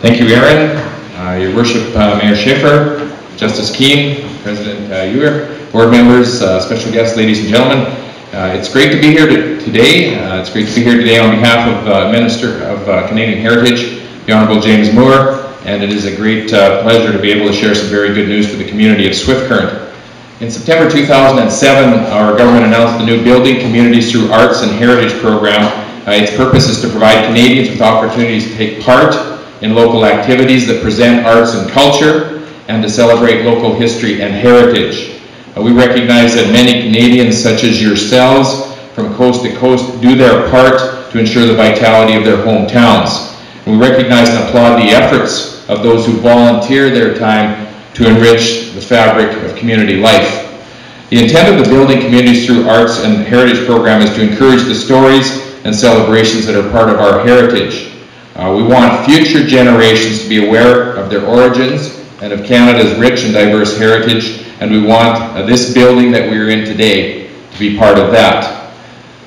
Thank you, Aaron. Your Worship, Mayor Schiffer, Justice Keane, President Ewer, board members, special guests, ladies and gentlemen. It's great to be here today. It's great to be here today on behalf of Minister of Canadian Heritage, the Honourable James Moore, and it is a great pleasure to be able to share some very good news for the community of Swift Current. In September 2007, our government announced the new Building Communities Through Arts and Heritage program. Its purpose is to provide Canadians with opportunities to take part in local activities that present arts and culture and to celebrate local history and heritage. We recognize that many Canadians, such as yourselves, from coast to coast, do their part to ensure the vitality of their hometowns. And we recognize and applaud the efforts of those who volunteer their time to enrich the fabric of community life. The intent of the Building Communities Through Arts and Heritage program is to encourage the stories and celebrations that are part of our heritage. We want future generations to be aware of their origins and of Canada's rich and diverse heritage, and we want this building that we are in today to be part of that.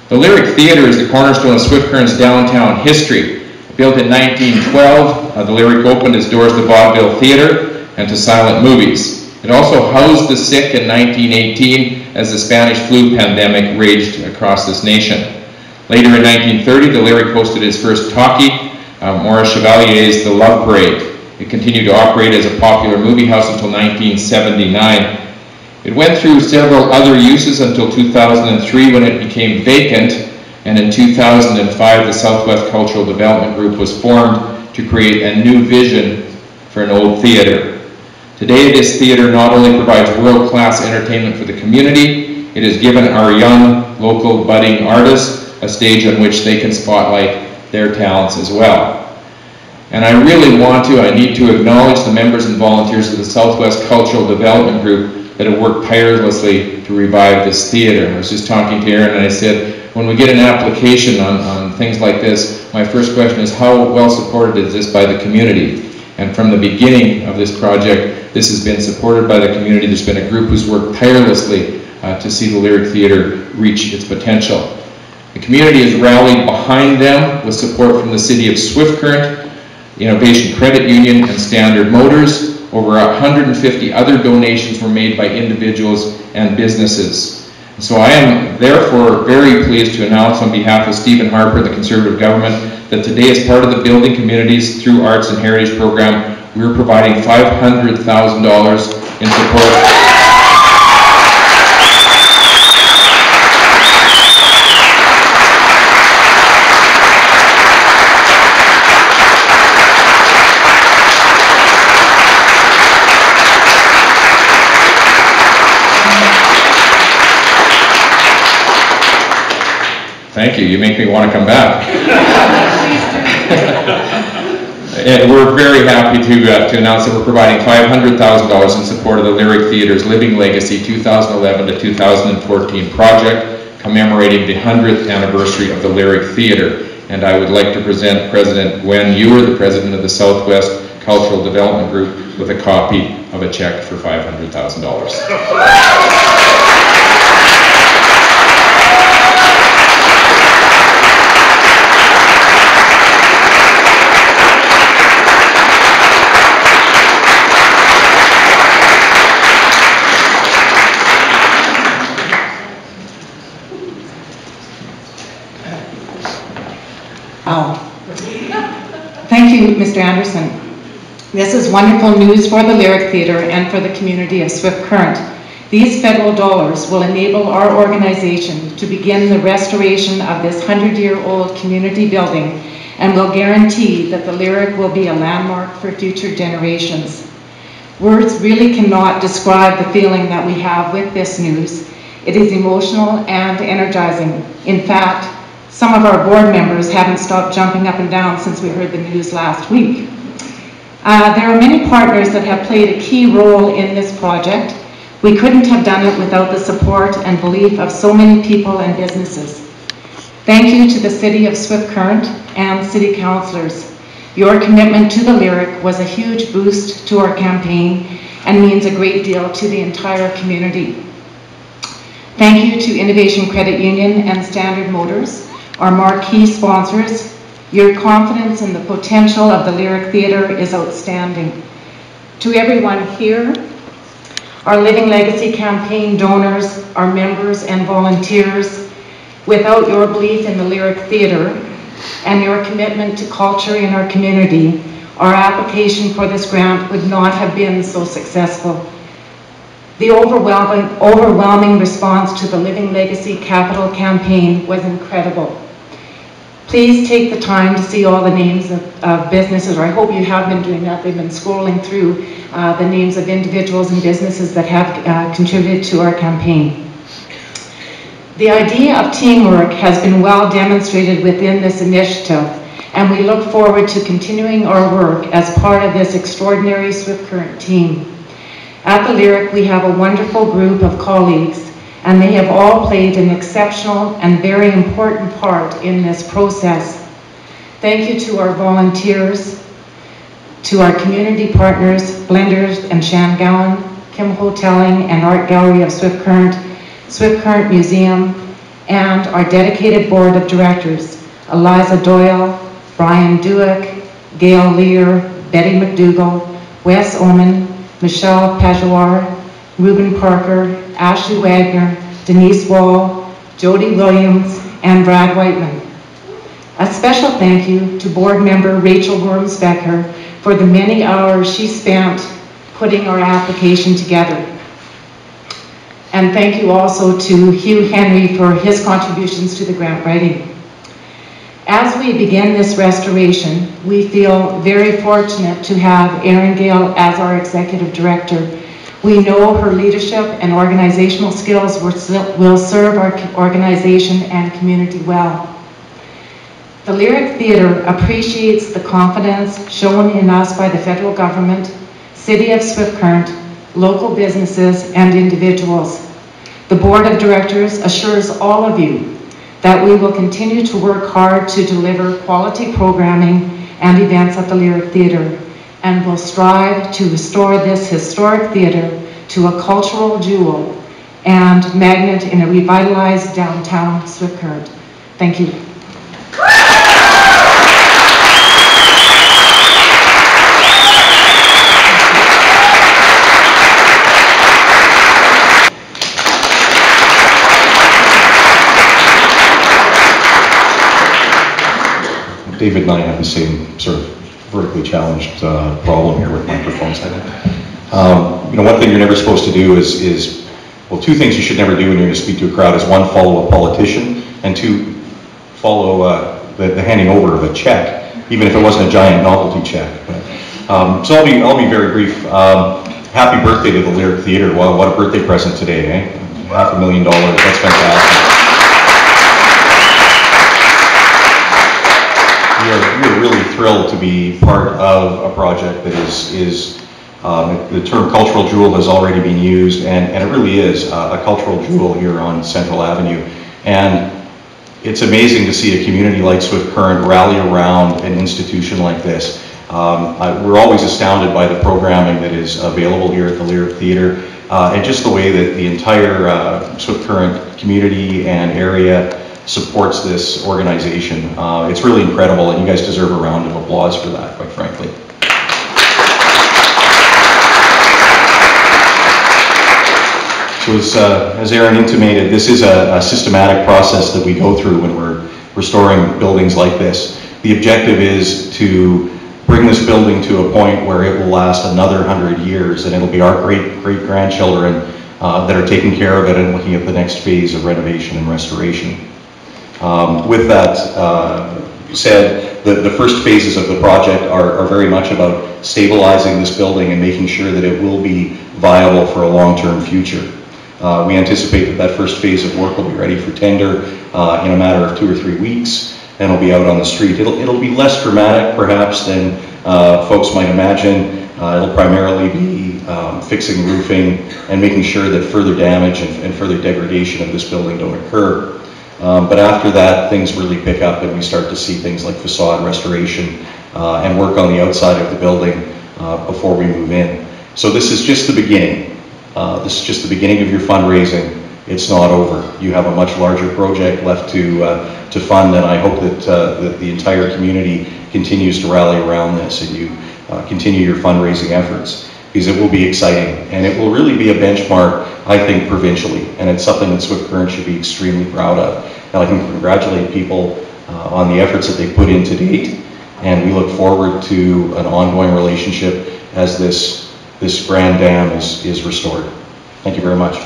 The Lyric Theatre is the cornerstone of Swift Current's downtown history. Built in 1912, the Lyric opened its doors to vaudeville theatre and to silent movies. It also housed the sick in 1918 as the Spanish flu pandemic raged across this nation. Later in 1930, the Lyric hosted its first talkie, Maurice Chevalier's The Love Parade. It continued to operate as a popular movie house until 1979. It went through several other uses until 2003 when it became vacant, and in 2005 the Southwest Cultural Development Group was formed to create a new vision for an old theatre. Today this theatre not only provides world-class entertainment for the community, it has given our young, local, budding artists a stage on which they can spotlight their talents as well. And I need to acknowledge the members and volunteers of the Southwest Cultural Development Group that have worked tirelessly to revive this theatre. I was just talking to Aaron and I said, when we get an application on things like this, my first question is, how well supported is this by the community? And from the beginning of this project, this has been supported by the community. There's been a group who's worked tirelessly to see the Lyric Theatre reach its potential. The community has rallied behind them with support from the City of Swift Current, Innovation Credit Union, and Standard Motors. Over 150 other donations were made by individuals and businesses. So I am therefore very pleased to announce on behalf of Stephen Harper, the Conservative government, that today as part of the Building Communities Through Arts and Heritage program, we are providing $500,000 in support. Thank you. You make me want to come back. And we're very happy to announce that we're providing $500,000 in support of the Lyric Theatre's Living Legacy 2011 to 2014 project, commemorating the 100th anniversary of the Lyric Theatre. And I would like to present President Gwen Ewer, the President of the Southwest Cultural Development Group, with a copy of a check for $500,000. Thank you, Mr. Anderson. This is wonderful news for the Lyric Theatre and for the community of Swift Current. These federal dollars will enable our organization to begin the restoration of this 100-year-old community building and will guarantee that the Lyric will be a landmark for future generations. Words really cannot describe the feeling that we have with this news. It is emotional and energizing. In fact, some of our board members haven't stopped jumping up and down since we heard the news last week. There are many partners that have played a key role in this project. We couldn't have done it without the support and belief of so many people and businesses. Thank you to the City of Swift Current and City Councillors. Your commitment to the Lyric was a huge boost to our campaign and means a great deal to the entire community. Thank you to Innovation Credit Union and Standard Motors, our marquee sponsors. Your confidence in the potential of the Lyric Theatre is outstanding. To everyone here, our Living Legacy campaign donors, our members and volunteers, without your belief in the Lyric Theatre and your commitment to culture in our community, our application for this grant would not have been so successful. The overwhelming response to the Living Legacy Capital campaign was incredible. Please take the time to see all the names of businesses, or I hope you have been doing that. They've been scrolling through the names of individuals and businesses that have contributed to our campaign. The idea of teamwork has been well demonstrated within this initiative, and we look forward to continuing our work as part of this extraordinary Swift Current team. At the Lyric, we have a wonderful group of colleagues, and they have all played an exceptional and very important part in this process. Thank you to our volunteers, to our community partners, Blenders and Shangowan, Kim Hoteling and Art Gallery of Swift Current Museum, and our dedicated board of directors, Eliza Doyle, Brian Duick, Gail Lear, Betty McDougall, Wes Oman, Michelle Pajawar, Reuben Parker, Ashley Wagner, Denise Wall, Jody Williams, and Brad Whiteman. A special thank you to board member Rachel Wormsbecker for the many hours she spent putting our application together. And thank you also to Hugh Henry for his contributions to the grant writing. As we begin this restoration, we feel very fortunate to have Erin Gale as our executive director. We know her leadership and organizational skills will serve our organization and community well. The Lyric Theatre appreciates the confidence shown in us by the federal government, City of Swift Current, local businesses, and individuals. The board of directors assures all of you that we will continue to work hard to deliver quality programming and events at the Lyric Theatre, and will strive to restore this historic theatre to a cultural jewel and magnet in a revitalized downtown Swift Current. Thank you. David and I have the same sort of vertically challenged problem here with microphones, I think. You know, one thing you're never supposed to do is, well, two things you should never do when you're going to speak to a crowd is one, follow a politician, and two, follow the handing over of a check, even if it wasn't a giant novelty check. But, so I'll be very brief. Happy birthday to the Lyric Theatre. Wow, what a birthday present today, eh? $500,000, that's fantastic. We're really thrilled to be part of a project that is the term cultural jewel has already been used, and it really is a cultural jewel here on Central Avenue. And it's amazing to see a community like Swift Current rally around an institution like this. We're always astounded by the programming that is available here at the Lyric Theatre, and just the way that the entire Swift Current community and area supports this organization. It's really incredible, and you guys deserve a round of applause for that, quite frankly. So as Erin intimated, this is a systematic process that we go through when we're restoring buildings like this. The objective is to bring this building to a point where it will last another 100 years, and it'll be our great-grandchildren that are taking care of it and looking at the next phase of renovation and restoration. With that said, the first phases of the project are very much about stabilizing this building and making sure that it will be viable for a long-term future. We anticipate that first phase of work will be ready for tender in a matter of 2 or 3 weeks, and it'll be out on the street. It'll be less dramatic, perhaps, than folks might imagine. It'll primarily be fixing roofing and making sure that further damage and further degradation of this building don't occur. But after that, things really pick up, and we start to see things like facade restoration and work on the outside of the building before we move in. So this is just the beginning. This is just the beginning of your fundraising it's not over. You have a much larger project left to fund, and I hope that the entire community continues to rally around this, and you continue your fundraising efforts, because it will be exciting, and it will really be a benchmark, I think, provincially, and it's something that Swift Current should be extremely proud of. And I can congratulate people on the efforts that they put in to date, and we look forward to an ongoing relationship as this grand dam is restored. Thank you very much.